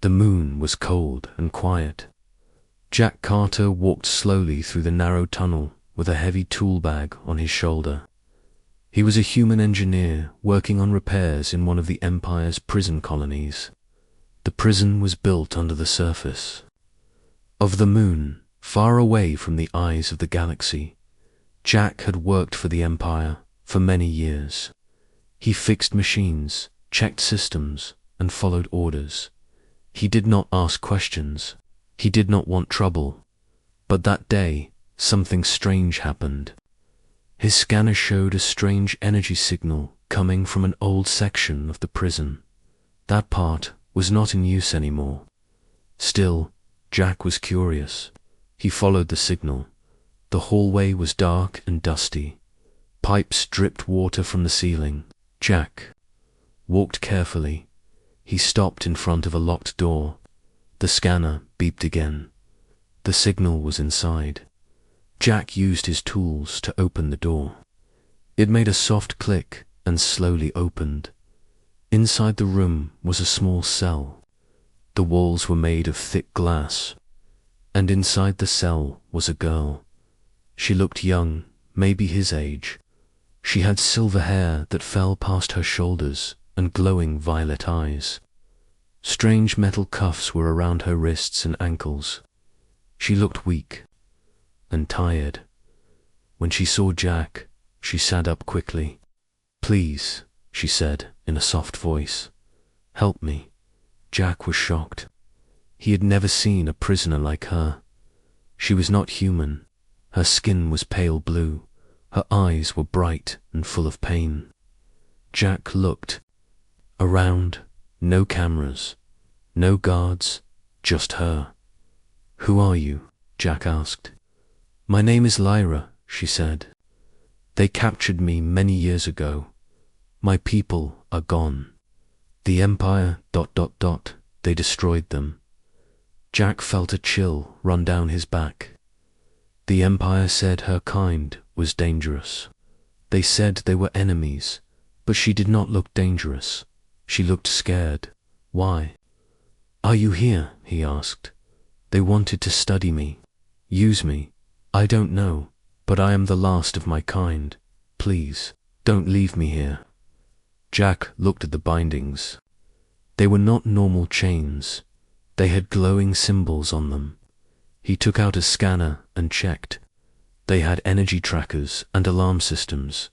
The moon was cold and quiet. Jack Carter walked slowly through the narrow tunnel with a heavy tool bag on his shoulder. He was a human engineer working on repairs in one of the Empire's prison colonies. The prison was built under the surface of the moon, far away from the eyes of the galaxy. Jack had worked for the Empire for many years. He fixed machines, checked systems, and followed orders. He did not ask questions. He did not want trouble. But that day, something strange happened. His scanner showed a strange energy signal coming from an old section of the prison. That part was not in use anymore. Still, Jack was curious. He followed the signal. The hallway was dark and dusty. Pipes dripped water from the ceiling. Jack walked carefully. He stopped in front of a locked door. The scanner beeped again. The signal was inside. Jack used his tools to open the door. It made a soft click and slowly opened. Inside the room was a small cell. The walls were made of thick glass, and inside the cell was a girl. She looked young, maybe his age. She had silver hair that fell past her shoulders and glowing violet eyes. Strange metal cuffs were around her wrists and ankles. She looked weak and tired. When she saw Jack, she sat up quickly. "Please," she said in a soft voice, "help me." Jack was shocked. He had never seen a prisoner like her. She was not human. Her skin was pale blue. Her eyes were bright and full of pain. Jack looked around. No cameras, no guards, just her. "Who are you?" Jack asked. "My name is Lyra," she said. "They captured me many years ago. My people are gone. The Empire... They destroyed them." Jack felt a chill run down his back. The Empire said her kind was dangerous. They said they were enemies, but she did not look dangerous. She looked scared. "Why?" "Are you here?" he asked. "They wanted to study me, use me. I don't know, but I am the last of my kind. Please, don't leave me here." Jack looked at the bindings. They were not normal chains. They had glowing symbols on them. He took out a scanner and checked. They had energy trackers and alarm systems.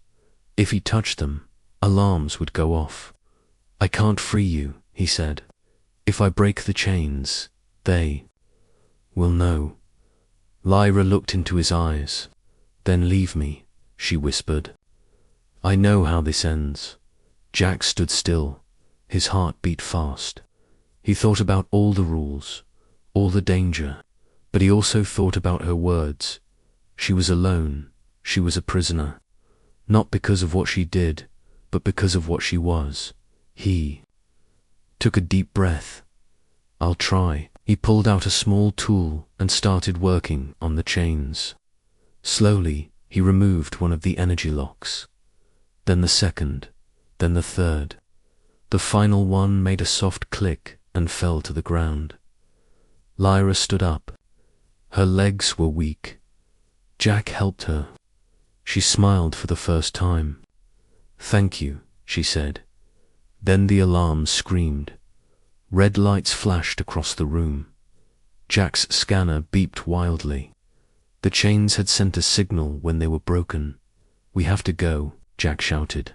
If he touched them, alarms would go off. "I can't free you," he said. "If I break the chains, they will know." Lyra looked into his eyes. "Then leave me," she whispered. "I know how this ends." Jack stood still. His heart beat fast. He thought about all the rules, all the danger, but he also thought about her words. She was alone. She was a prisoner. Not because of what she did, but because of what she was. He took a deep breath. "I'll try." He pulled out a small tool and started working on the chains. Slowly, he removed one of the energy locks. Then the second, then the third. The final one made a soft click and fell to the ground. Lyra stood up. Her legs were weak. Jack helped her. She smiled for the first time. "Thank you," she said. Then the alarm screamed. Red lights flashed across the room. Jack's scanner beeped wildly. The chains had sent a signal when they were broken. "We have to go," Jack shouted.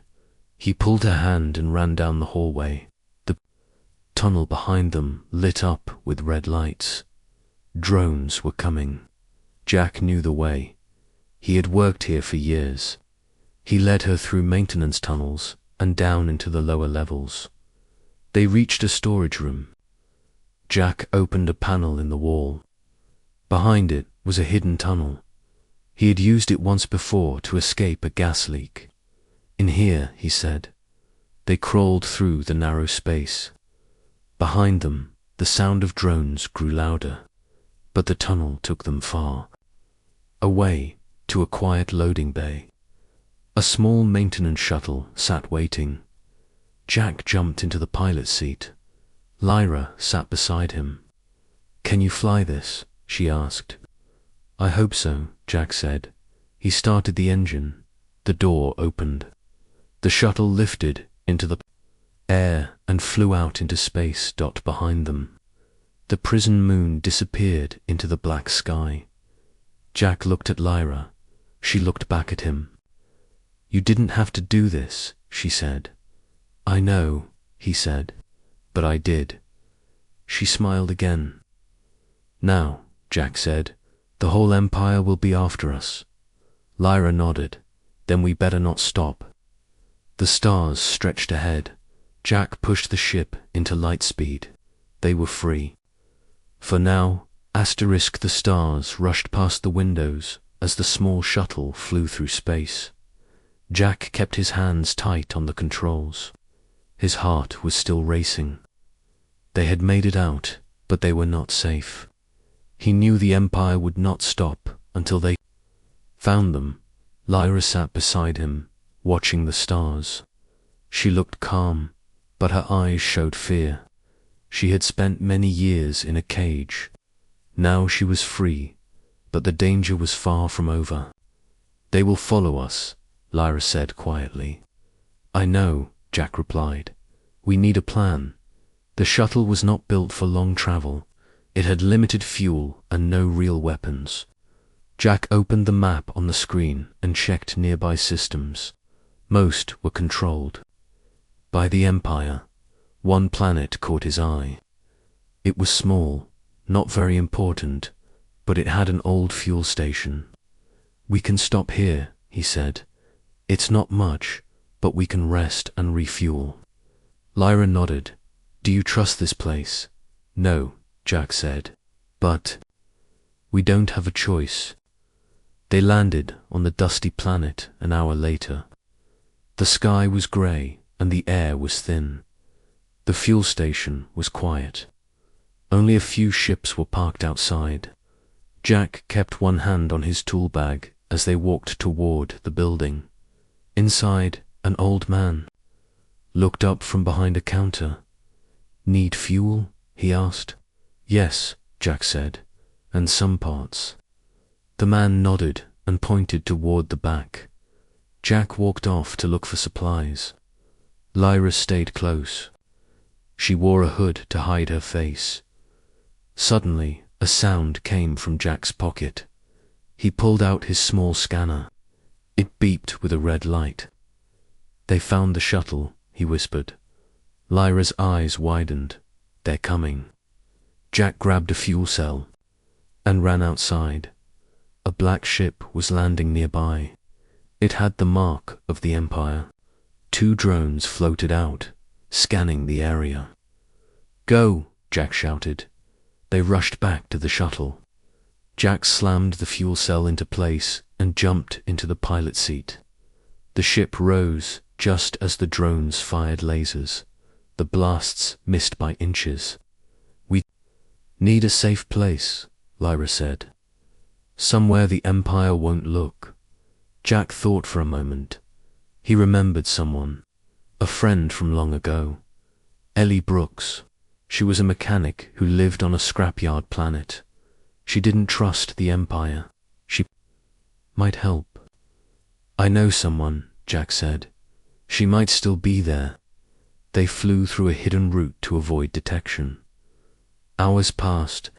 He pulled her hand and ran down the hallway. The tunnel behind them lit up with red lights. Drones were coming. Jack knew the way. He had worked here for years. He led her through maintenance tunnels and down into the lower levels. They reached a storage room. Jack opened a panel in the wall. Behind it was a hidden tunnel. He had used it once before to escape a gas leak. "In here," he said. They crawled through the narrow space. Behind them, the sound of drones grew louder, but the tunnel took them far. Away to a quiet loading bay. A small maintenance shuttle sat waiting. Jack jumped into the pilot's seat. Lyra sat beside him. "Can you fly this?" she asked. "I hope so," Jack said. He started the engine. The door opened. The shuttle lifted into the air and flew out into space. Behind them, the prison moon disappeared into the black sky. Jack looked at Lyra. She looked back at him. "You didn't have to do this," she said. "I know," he said, "but I did." She smiled again. "Now," Jack said, "the whole Empire will be after us." Lyra nodded. "Then we better not stop." The stars stretched ahead. Jack pushed the ship into light speed. They were free. For now, the stars rushed past the windows as the small shuttle flew through space. Jack kept his hands tight on the controls. His heart was still racing. They had made it out, but they were not safe. He knew the Empire would not stop until they found them. Lyra sat beside him, watching the stars. She looked calm, but her eyes showed fear. She had spent many years in a cage. Now she was free, but the danger was far from over. "They will follow us," Lyra said quietly. "I know," Jack replied. "We need a plan." The shuttle was not built for long travel. It had limited fuel and no real weapons. Jack opened the map on the screen and checked nearby systems. Most were controlled by the Empire. One planet caught his eye. It was small, not very important, but it had an old fuel station. "We can stop here," he said. "It's not much, but we can rest and refuel." Lyra nodded. "Do you trust this place?" "No," Jack said. "But we don't have a choice." They landed on the dusty planet an hour later. The sky was grey and the air was thin. The fuel station was quiet. Only a few ships were parked outside. Jack kept one hand on his tool bag as they walked toward the building. Inside, an old man looked up from behind a counter. "Need fuel?" he asked. "Yes," Jack said, "and some parts." The man nodded and pointed toward the back. Jack walked off to look for supplies. Lyra stayed close. She wore a hood to hide her face. Suddenly, a sound came from Jack's pocket. He pulled out his small scanner. It beeped with a red light. "They found the shuttle," he whispered. Lyra's eyes widened. "They're coming." Jack grabbed a fuel cell and ran outside. A black ship was landing nearby. It had the mark of the Empire. 2 drones floated out, scanning the area. "Go!" Jack shouted. They rushed back to the shuttle. Jack slammed the fuel cell into place and jumped into the pilot seat. The ship rose just as the drones fired lasers. The blasts missed by inches. "We need a safe place," Lyra said. "Somewhere the Empire won't look." Jack thought for a moment. He remembered someone, a friend from long ago. Ellie Brooks. She was a mechanic who lived on a scrapyard planet. She didn't trust the Empire. She might help. "I know someone," Jack said. "She might still be there." They flew through a hidden route to avoid detection. Hours passed.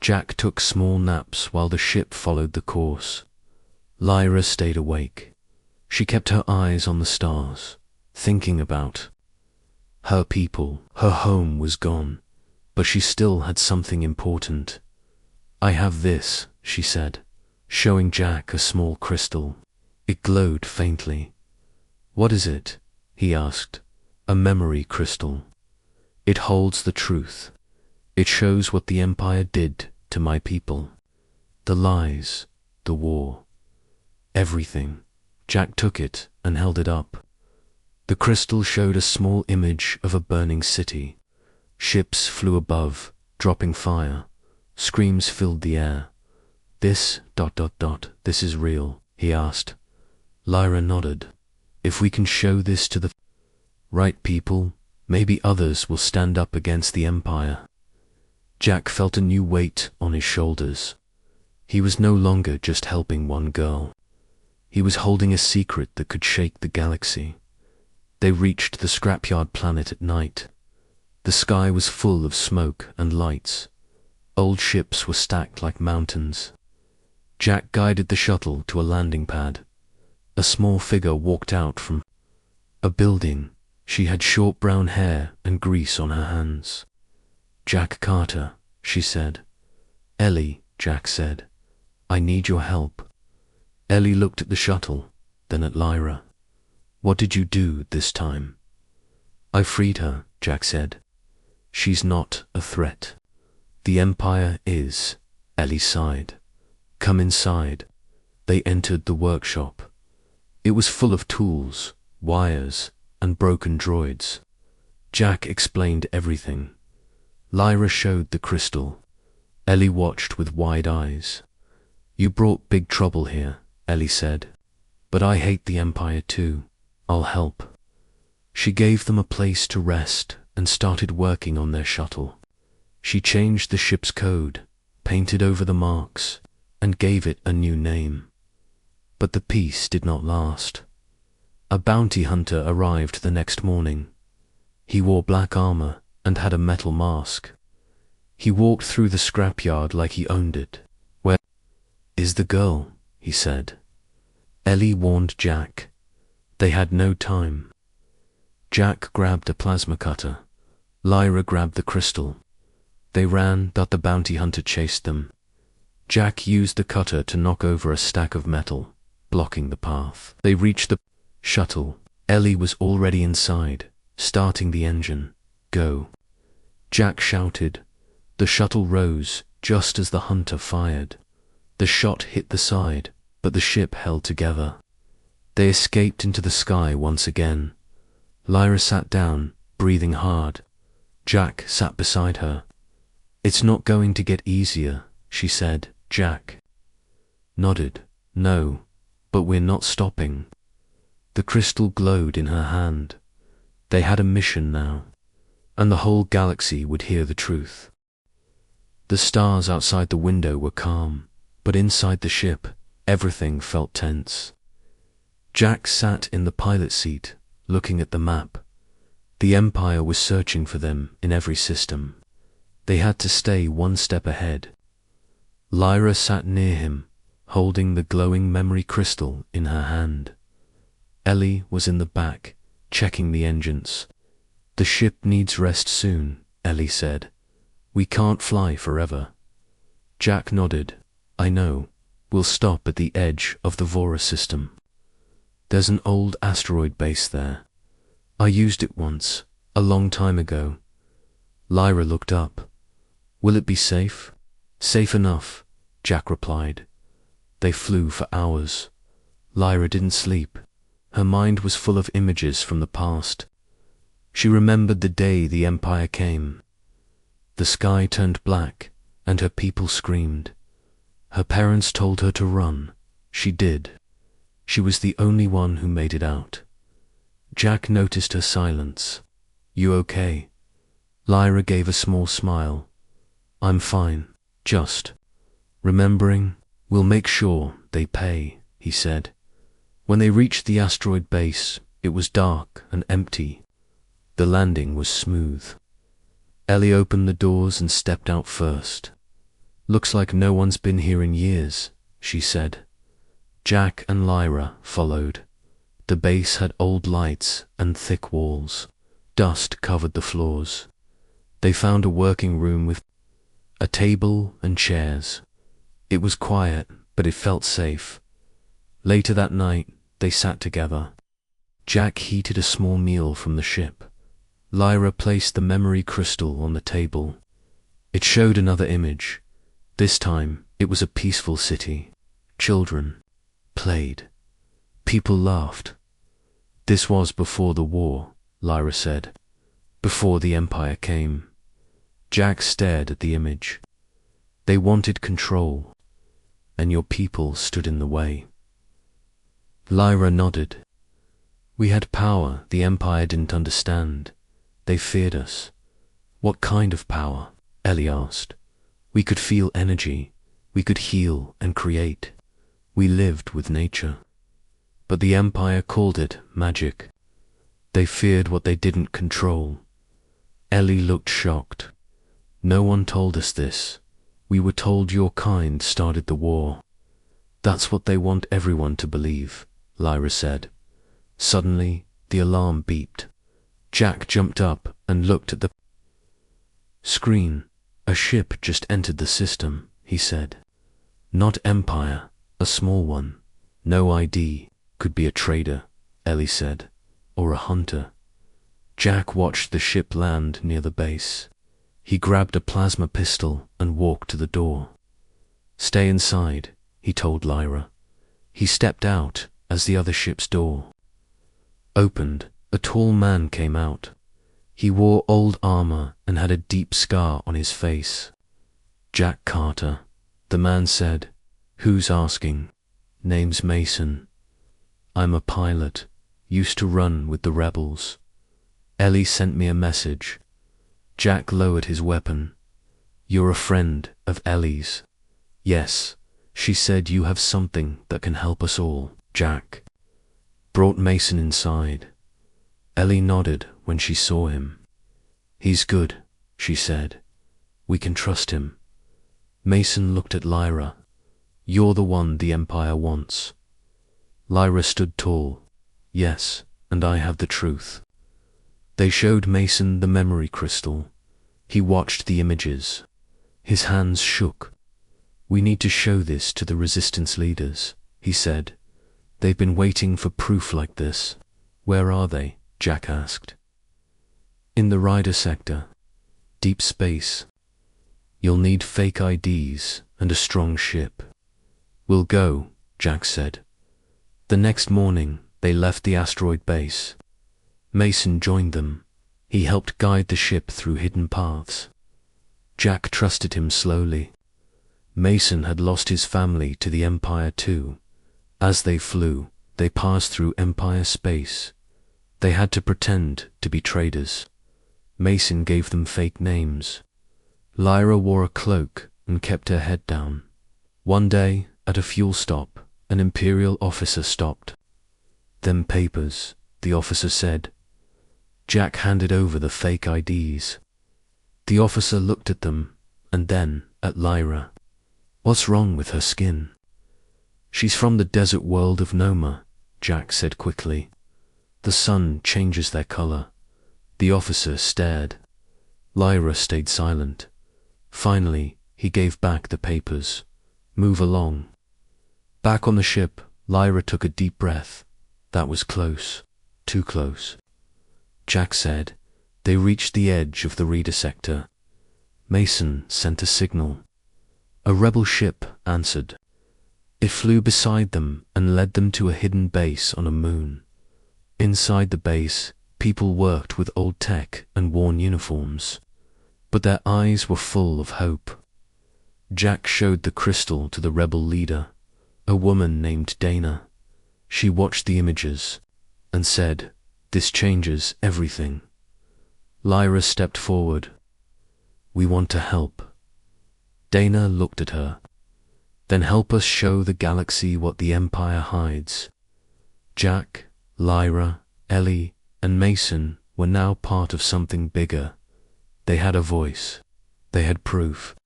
Jack took small naps while the ship followed the course. Lyra stayed awake. She kept her eyes on the stars, thinking about her people. Her home was gone, but she still had something important. "I have this," she said, showing Jack a small crystal. It glowed faintly. "What is it?" he asked. "A memory crystal. It holds the truth. It shows what the Empire did to my people. The lies, the war, everything." Jack took it and held it up. The crystal showed a small image of a burning city. Ships flew above, dropping fire. Screams filled the air. This is real?" he asked. Lyra nodded. "If we can show this to the right people, Maybe others will stand up against the Empire. Jack felt a new weight on his shoulders. He was no longer just helping one girl. He was holding a secret that could shake the galaxy. They reached the scrapyard planet at night. The sky was full of smoke and lights. Old ships were stacked like mountains. Jack guided the shuttle to a landing pad. A small figure walked out from a building. She had short brown hair and grease on her hands. "Jack Carter," she said. "Ellie," Jack said. "I need your help." Ellie looked at the shuttle, then at Lyra. "What did you do this time?" "I freed her," Jack said. "She's not a threat." "The Empire is," Ellie sighed. "Come inside." They entered the workshop. It was full of tools, wires, and broken droids. Jack explained everything. Lyra showed the crystal. Ellie watched with wide eyes. "You brought big trouble here," Ellie said. "But I hate the Empire too. I'll help." She gave them a place to rest and started working on their shuttle. She changed the ship's code, painted over the marks, and gave it a new name. But the peace did not last. A bounty hunter arrived the next morning. He wore black armor and had a metal mask. He walked through the scrapyard like he owned it. "Where is the girl?" he said. Ellie warned Jack. They had no time. Jack grabbed a plasma cutter. Lyra grabbed the crystal. They ran, but the bounty hunter chased them. Jack used the cutter to knock over a stack of metal, blocking the path. They reached the shuttle. Ellie was already inside, starting the engine. "Go." Jack shouted. The shuttle rose just as the hunter fired. The shot hit the side, but the ship held together. They escaped into the sky once again. Lyra sat down, breathing hard. Jack sat beside her. "It's not going to get easier," she said. Jack nodded. "No, but we're not stopping." The crystal glowed in her hand. They had a mission now, and the whole galaxy would hear the truth. The stars outside the window were calm, but inside the ship, everything felt tense. Jack sat in the pilot seat, looking at the map. The Empire was searching for them in every system. They had to stay one step ahead. Lyra sat near him, holding the glowing memory crystal in her hand. Ellie was in the back, checking the engines. "The ship needs rest soon," Ellie said. "We can't fly forever." Jack nodded. "I know. We'll stop at the edge of the Vora system. There's an old asteroid base there. I used it once, a long time ago." Lyra looked up. "Will it be safe?" "Safe enough," Jack replied. They flew for hours. Lyra didn't sleep. Her mind was full of images from the past. She remembered the day the Empire came. The sky turned black, and her people screamed. Her parents told her to run. She did. She was the only one who made it out. Jack noticed her silence. "You okay?" Lyra gave a small smile. "I'm fine, just remembering. We'll make sure they pay," he said. When they reached the asteroid base, it was dark and empty. The landing was smooth. Ellie opened the doors and stepped out first. "Looks like no one's been here in years," she said. Jack and Lyra followed. The base had old lights and thick walls. Dust covered the floors. They found a working room with a table and chairs. It was quiet, but it felt safe. Later that night, they sat together. Jack heated a small meal from the ship. Lyra placed the memory crystal on the table. It showed another image. This time, it was a peaceful city. Children played. People laughed. "This was before the war," Lyra said. "Before the Empire came." Jack stared at the image. "They wanted control, and your people stood in the way." Lyra nodded. "We had power the Empire didn't understand. They feared us. What kind of power? Ellie asked. We could feel energy. We could heal and create. We lived with nature. But the Empire called it magic. They feared what they didn't control. Ellie looked shocked. No one told us this. We were told your kind started the war. That's what they want everyone to believe, Lyra said. Suddenly, the alarm beeped. Jack jumped up and looked at the screen. A ship just entered the system, he said. Not Empire, a small one. No ID. Could be a trader, Ellie said, or a hunter. Jack watched the ship land near the base. He grabbed a plasma pistol and walked to the door. Stay inside, he told Lyra. He stepped out as the other ship's door opened. A tall man came out. He wore old armor and had a deep scar on his face. Jack Carter, the man said. Who's asking? Name's Mason. I'm a pilot, used to run with the rebels. Ellie sent me a message. Jack lowered his weapon. You're a friend of Ellie's. Yes, she said you have something that can help us all. Jack brought Mason inside. Ellie nodded when she saw him. He's good, she said. We can trust him. Mason looked at Lyra. You're the one the Empire wants. Lyra stood tall. Yes, and I have the truth. They showed Mason the memory crystal. He watched the images. His hands shook. We need to show this to the resistance leaders, he said. They've been waiting for proof like this. Where are they? Jack asked. In the Rider sector. Deep space. You'll need fake IDs and a strong ship. We'll go, Jack said. The next morning, they left the asteroid base. Mason joined them. He helped guide the ship through hidden paths. Jack trusted him slowly. Mason had lost his family to the Empire too. As they flew, they passed through Empire space. They had to pretend to be traders. Mason gave them fake names. Lyra wore a cloak and kept her head down. One day, at a fuel stop, an Imperial officer stopped. Them papers, the officer said. Jack handed over the fake IDs. The officer looked at them, and then at Lyra. What's wrong with her skin? She's from the desert world of Noma, Jack said quickly. The sun changes their color. The officer stared. Lyra stayed silent. Finally, he gave back the papers. Move along. Back on the ship, Lyra took a deep breath. That was close. Too close. Jack said. They reached the edge of the Reader sector. Mason sent a signal. A rebel ship answered. It flew beside them and led them to a hidden base on a moon. Inside the base, people worked with old tech and worn uniforms, but their eyes were full of hope. Jack showed the crystal to the rebel leader, a woman named Dana. She watched the images and said, "This changes everything." Lyra stepped forward. "We want to help." Dana looked at her. "Then help us show the galaxy what the Empire hides." Jack, Lyra, Ellie, and Mason were now part of something bigger. They had a voice, they had proof,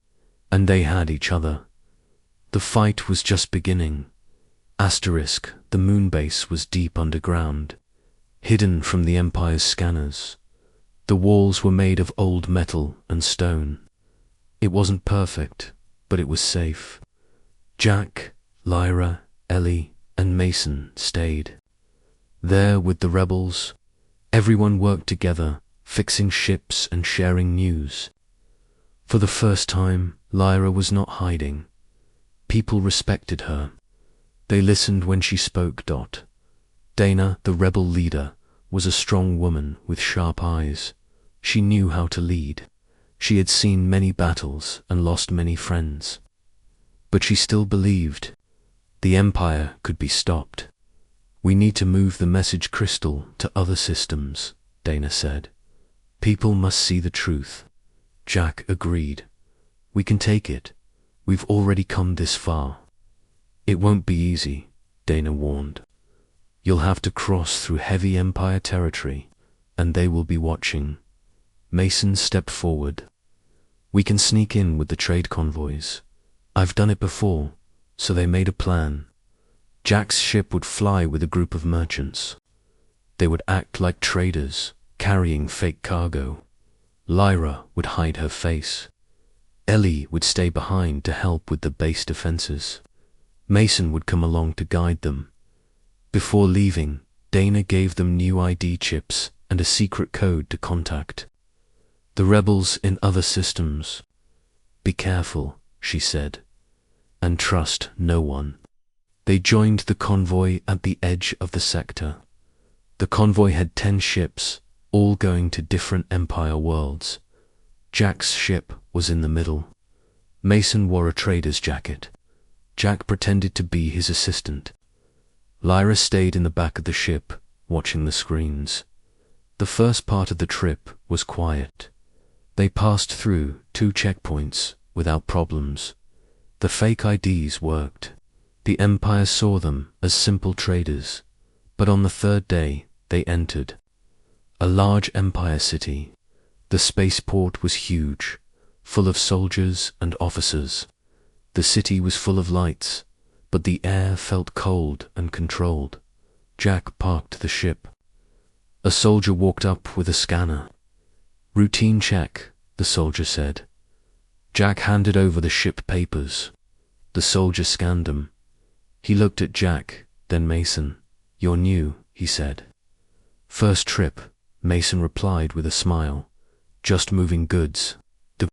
and they had each other. The fight was just beginning. Asterisk, the moon base was deep underground, hidden from the Empire's scanners. The walls were made of old metal and stone. It wasn't perfect, but it was safe. Jack, Lyra, Ellie, and Mason stayed. There with the rebels, everyone worked together, fixing ships and sharing news. For the first time, Lyra was not hiding. People respected her. They listened when she spoke. Dana, the rebel leader, was a strong woman with sharp eyes. She knew how to lead. She had seen many battles and lost many friends. But she still believed the Empire could be stopped. "We need to move the message crystal to other systems," Dana said. People must see the truth. Jack agreed. We can take it. We've already come this far. It won't be easy, Dana warned. You'll have to cross through heavy Empire territory, and they will be watching. Mason stepped forward. We can sneak in with the trade convoys. I've done it before, so they made a plan. Jack's ship would fly with a group of merchants. They would act like traders, carrying fake cargo. Lyra would hide her face. Ellie would stay behind to help with the base defenses. Mason would come along to guide them. Before leaving, Dana gave them new ID chips and a secret code to contact the rebels in other systems. Be careful, she said, and trust no one. They joined the convoy at the edge of the sector. The convoy had 10 ships, all going to different Empire worlds. Jack's ship was in the middle. Mason wore a trader's jacket. Jack pretended to be his assistant. Lyra stayed in the back of the ship, watching the screens. The first part of the trip was quiet. They passed through 2 checkpoints without problems. The fake IDs worked. The Empire saw them as simple traders. But on the 3rd day, they entered a large Empire city. The spaceport was huge, full of soldiers and officers. The city was full of lights, but the air felt cold and controlled. Jack parked the ship. A soldier walked up with a scanner. Routine check, the soldier said. Jack handed over the ship papers. The soldier scanned them. He looked at Jack, then Mason. You're new, he said. First trip, Mason replied with a smile. Just moving goods. The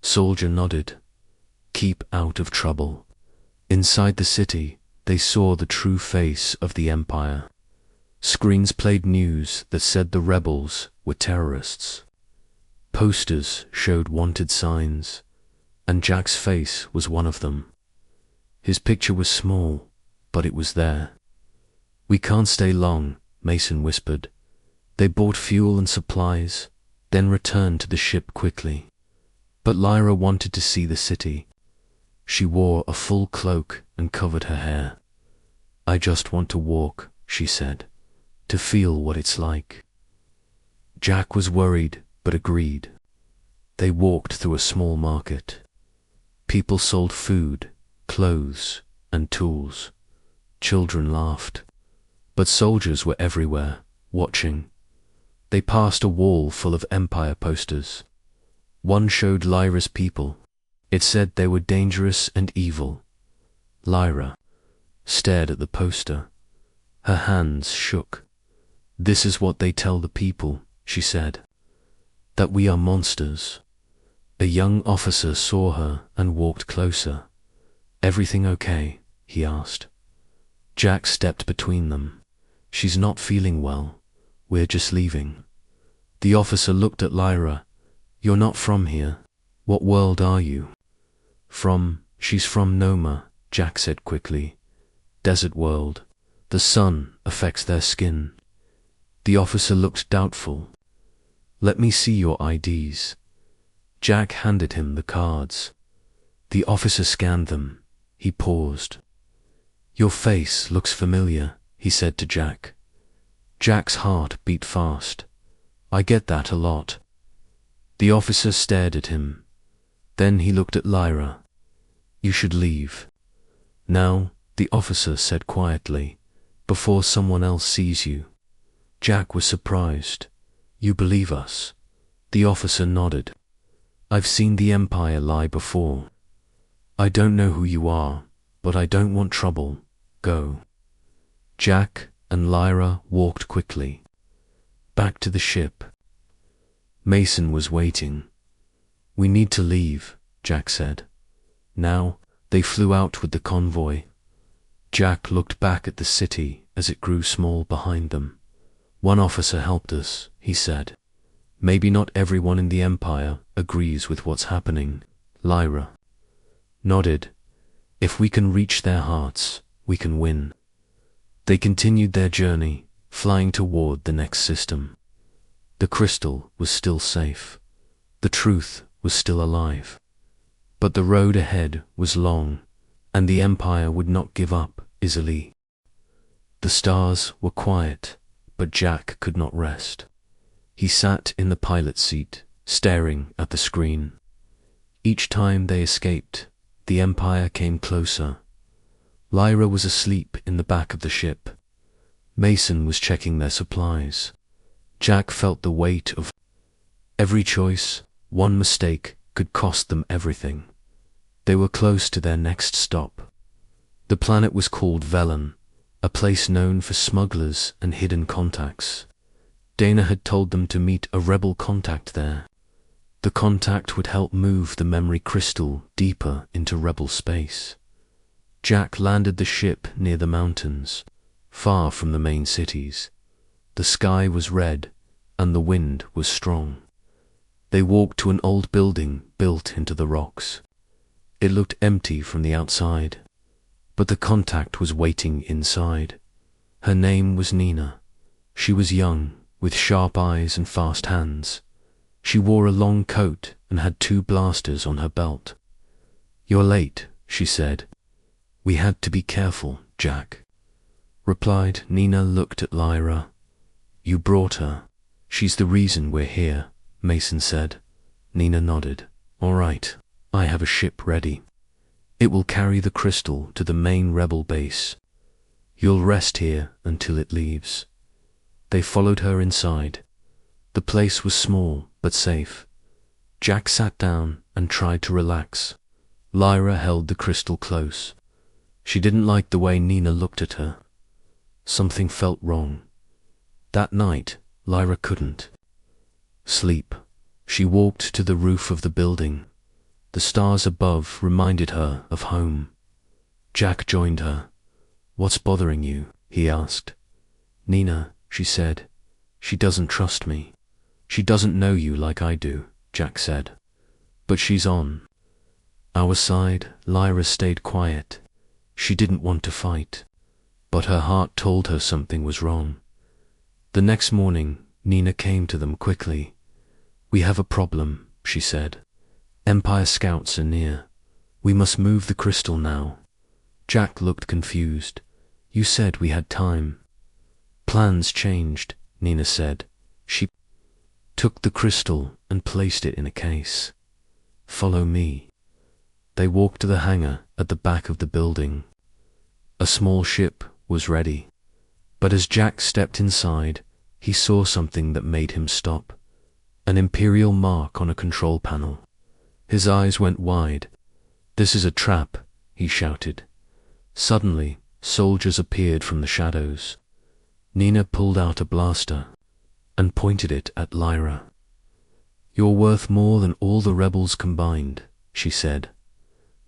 soldier nodded. Keep out of trouble. Inside the city, they saw the true face of the Empire. Screens played news that said the rebels were terrorists. Posters showed wanted signs, and Jack's face was one of them. His picture was small, but it was there. We can't stay long, Mason whispered. They bought fuel and supplies, then returned to the ship quickly. But Lyra wanted to see the city. She wore a full cloak and covered her hair. I just want to walk, she said, to feel what it's like. Jack was worried, but agreed. They walked through a small market. People sold food, clothes, and tools. Children laughed. But soldiers were everywhere, watching. They passed a wall full of Empire posters. One showed Lyra's people. It said they were dangerous and evil. Lyra stared at the poster. Her hands shook. This is what they tell the people, she said. That we are monsters. A young officer saw her and walked closer. Everything okay? He asked. Jack stepped between them. She's not feeling well. We're just leaving. The officer looked at Lyra. You're not from here. What world are you? She's from Noma, Jack said quickly. Desert world. The sun affects their skin. The officer looked doubtful. Let me see your IDs. Jack handed him the cards. The officer scanned them. He paused. Your face looks familiar, he said to Jack. Jack's heart beat fast. I get that a lot. The officer stared at him. Then he looked at Lyra. You should leave. Now, the officer said quietly, before someone else sees you. Jack was surprised. You believe us? The officer nodded. I've seen the Empire lie before. I don't know who you are, but I don't want trouble. Go. Jack and Lyra walked quickly. Back to the ship. Mason was waiting. We need to leave, Jack said. Now, they flew out with the convoy. Jack looked back at the city as it grew small behind them. One officer helped us, he said. Maybe not everyone in the Empire agrees with what's happening. Lyra nodded. If we can reach their hearts, we can win. They continued their journey, flying toward the next system. The crystal was still safe. The truth was still alive. But the road ahead was long, and the Empire would not give up easily. The stars were quiet, but Jack could not rest. He sat in the pilot's seat, staring at the screen. Each time they escaped, the Empire came closer. Lyra was asleep in the back of the ship. Mason was checking their supplies. Jack felt the weight of every choice. One mistake could cost them everything. They were close to their next stop. The planet was called Velen, a place known for smugglers and hidden contacts. Dana had told them to meet a rebel contact there. The contact would help move the memory crystal deeper into rebel space. Jack landed the ship near the mountains, far from the main cities. The sky was red, and the wind was strong. They walked to an old building built into the rocks. It looked empty from the outside, but the contact was waiting inside. Her name was Nina. She was young, with sharp eyes and fast hands. She wore a long coat and had 2 blasters on her belt. "You're late," she said. "We had to be careful," Jack replied. Nina looked at Lyra. "You brought her. She's the reason we're here," Mason said. Nina nodded. "All right, I have a ship ready. It will carry the crystal to the main rebel base. You'll rest here until it leaves." They followed her inside. The place was small but safe. Jack sat down and tried to relax. Lyra held the crystal close. She didn't like the way Nina looked at her. Something felt wrong. That night, Lyra couldn't sleep. She walked to the roof of the building. The stars above reminded her of home. Jack joined her. "What's bothering you?" he asked. "Nina," she said. "She doesn't trust me. She doesn't know you like I do," Jack said. "But she's on our side." Lyra stayed quiet. She didn't want to fight, but her heart told her something was wrong. The next morning, Nina came to them quickly. "We have a problem," she said. "Empire scouts are near. We must move the crystal now." Jack looked confused. "You said we had time." "Plans changed," Nina said. She took the crystal and placed it in a case. "Follow me." They walked to the hangar at the back of the building. A small ship was ready, but as Jack stepped inside, he saw something that made him stop. An imperial mark on a control panel. His eyes went wide. "This is a trap," he shouted. Suddenly, soldiers appeared from the shadows. Nina pulled out a blaster and pointed it at Lyra. "You're worth more than all the rebels combined," she said.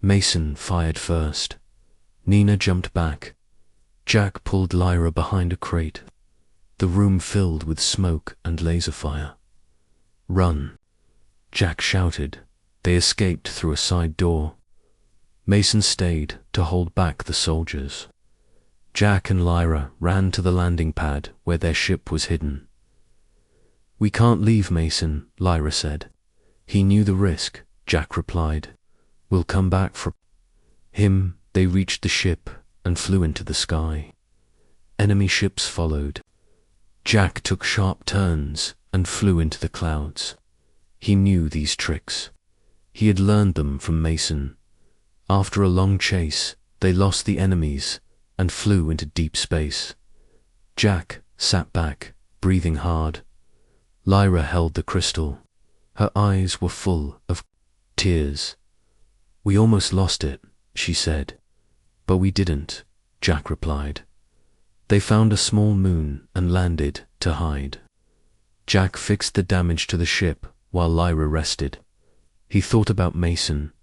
Mason fired first. Nina jumped back. Jack pulled Lyra behind a crate. The room filled with smoke and laser fire. "Run," Jack shouted. They escaped through a side door. Mason stayed to hold back the soldiers. Jack and Lyra ran to the landing pad where their ship was hidden. "We can't leave Mason," Lyra said. "He knew the risk," Jack replied. "We'll come back for him." They reached the ship and flew into the sky. Enemy ships followed. Jack took sharp turns and flew into the clouds. He knew these tricks. He had learned them from Mason. After a long chase, they lost the enemies and flew into deep space. Jack sat back, breathing hard. Lyra held the crystal. Her eyes were full of tears. "We almost lost it," she said. "But we didn't," Jack replied. They found a small moon and landed to hide. Jack fixed the damage to the ship while Lyra rested. He thought about Mason.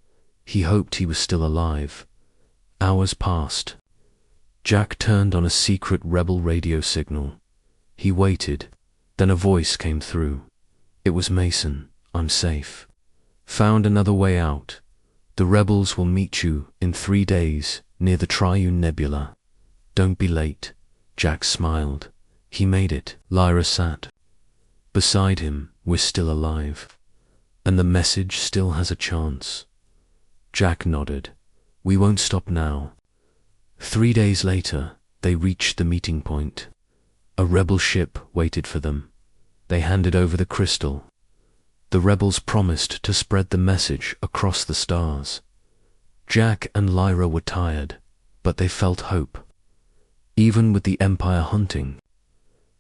He hoped he was still alive. Hours passed. Jack turned on a secret rebel radio signal. He waited. Then a voice came through. It was Mason. "I'm safe. Found another way out. The rebels will meet you in 3 days near the Triune Nebula. Don't be late." Jack smiled. He made it. Lyra sat Beside him, we're still alive. And the message still has a chance. Jack nodded. We won't stop now. 3 days later, they reached the meeting point. A rebel ship waited for them. They handed over the crystal. The rebels promised to spread the message across the stars. Jack and Lyra were tired, but they felt hope. Even with the Empire hunting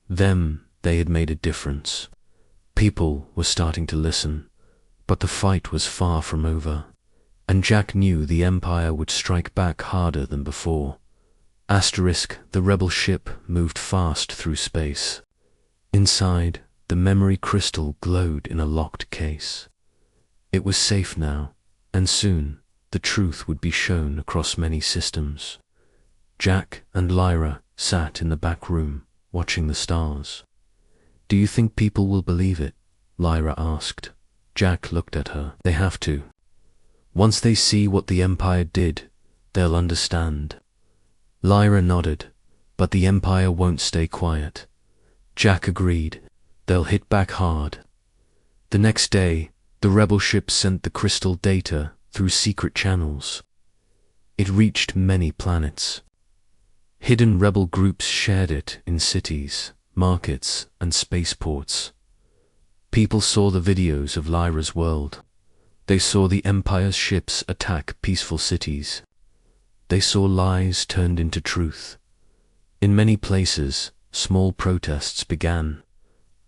them, they had made a difference. People were starting to listen, but the fight was far from over, and Jack knew the Empire would strike back harder than before. The rebel ship moved fast through space. Inside, the memory crystal glowed in a locked case. It was safe now, and soon the truth would be shown across many systems. Jack and Lyra sat in the back room, watching the stars. Do you think people will believe it? Lyra asked. Jack looked at her. They have to. Once they see what the Empire did, they'll understand. Lyra nodded, but the Empire won't stay quiet. Jack agreed. They'll hit back hard. The next day, the rebel ship sent the crystal data through secret channels. It reached many planets. Hidden rebel groups shared it in cities, markets, and spaceports. People saw the videos of Lyra's world. They saw the Empire's ships attack peaceful cities. They saw lies turned into truth. In many places, small protests began.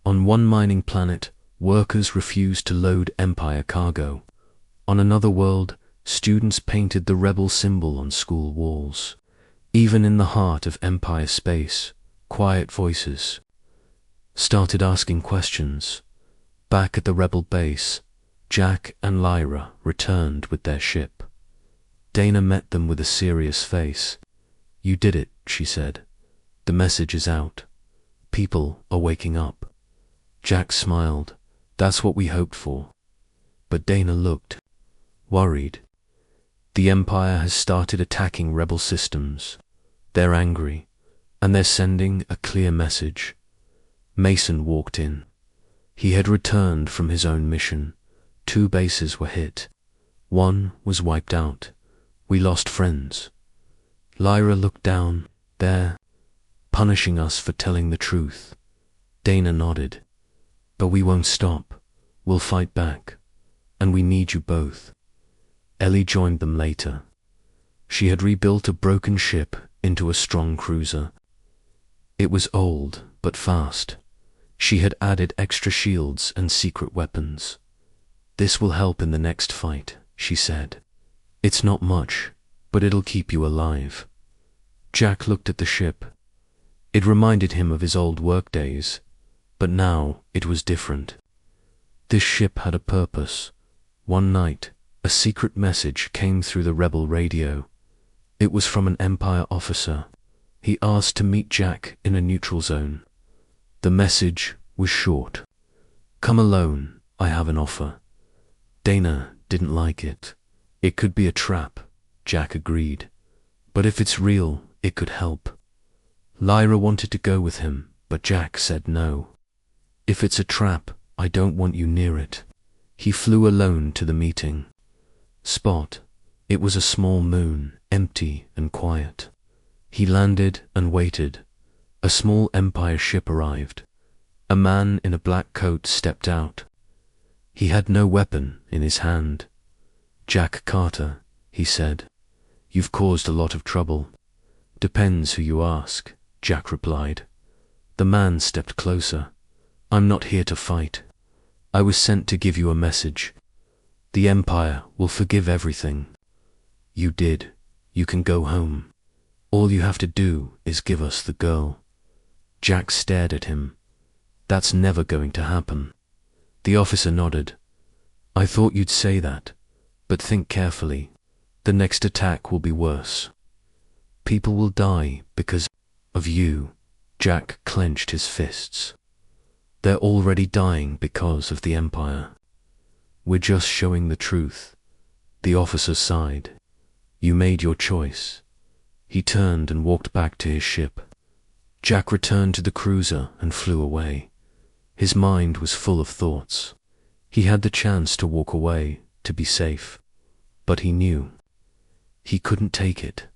On one mining planet, workers refused to load Empire cargo. On another world, students painted the rebel symbol on school walls. Even in the heart of Empire space, quiet voices started asking questions. Back at the rebel base, Jack and Lyra returned with their ship. Dana met them with a serious face. You did it, she said. The message is out. People are waking up. Jack smiled. That's what we hoped for. But Dana looked worried. The Empire has started attacking rebel systems. They're angry, and they're sending a clear message. Mason walked in. He had returned from his own mission. 2 bases were hit. 1 was wiped out. We lost friends. Lyra looked down. They're punishing us for telling the truth. Dana nodded. But we won't stop. We'll fight back. And we need you both. Ellie joined them later. She had rebuilt a broken ship into a strong cruiser. It was old, but fast. She had added extra shields and secret weapons. This will help in the next fight, she said. It's not much, but it'll keep you alive. Jack looked at the ship. It reminded him of his old work days, but now it was different. This ship had a purpose. One night, a secret message came through the rebel radio. It was from an Empire officer. He asked to meet Jack in a neutral zone. The message was short. Come alone, I have an offer. Dana didn't like it. It could be a trap, Jack agreed. But if it's real, it could help. Lyra wanted to go with him, but Jack said no. If it's a trap, I don't want you near it. He flew alone to the meeting spot. It was a small moon, empty and quiet. He landed and waited. A small Empire ship arrived. A man in a black coat stepped out. He had no weapon in his hand. Jack Carter, he said. You've caused a lot of trouble. Depends who you ask, Jack replied. The man stepped closer. I'm not here to fight. I was sent to give you a message. The Empire will forgive everything. You did. You can go home. All you have to do is give us the girl. Jack stared at him. That's never going to happen. The officer nodded. I thought you'd say that, but think carefully. The next attack will be worse. People will die because of you. Jack clenched his fists. They're already dying because of the Empire. We're just showing the truth. The officer sighed. You made your choice. He turned and walked back to his ship. Jack returned to the cruiser and flew away. His mind was full of thoughts. He had the chance to walk away, to be safe, but he knew he couldn't take it.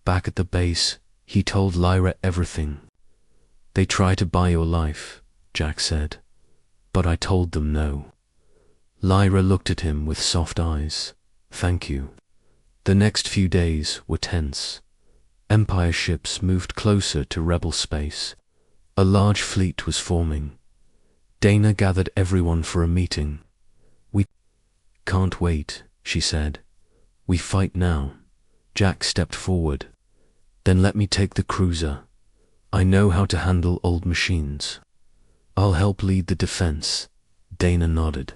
Back at the base, he told Lyra everything. "They try to buy your life," Jack said, "but I told them no." Lyra looked at him with soft eyes. "Thank you." The next few days were tense. Empire ships moved closer to rebel space. A large fleet was forming. Dana gathered everyone for a meeting. "We can't wait," she said. "We fight now." Jack stepped forward. "Then let me take the cruiser. I know how to handle old machines." "I'll help lead the defense," Dana nodded.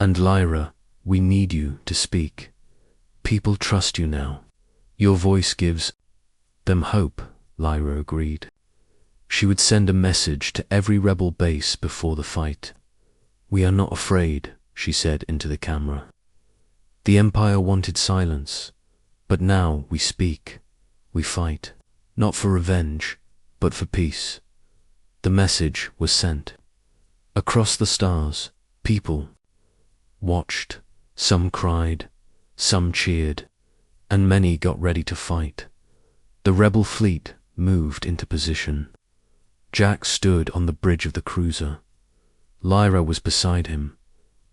"And Lyra, we need you to speak. People trust you now. Your voice gives them hope," Lyra agreed. She would send a message to every rebel base before the fight. "We are not afraid," she said into the camera. The Empire wanted silence, but now we speak. We fight, not for revenge, but for peace. The message was sent. Across the stars, people watched. Some cried, some cheered, and many got ready to fight. The rebel fleet moved into position. Jack stood on the bridge of the cruiser. Lyra was beside him.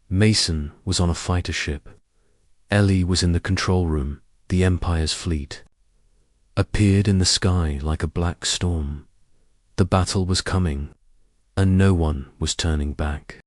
Mason was on a fighter ship. Ellie was in the control room. The Empire's fleet appeared in the sky like a black storm. The battle was coming, and no one was turning back.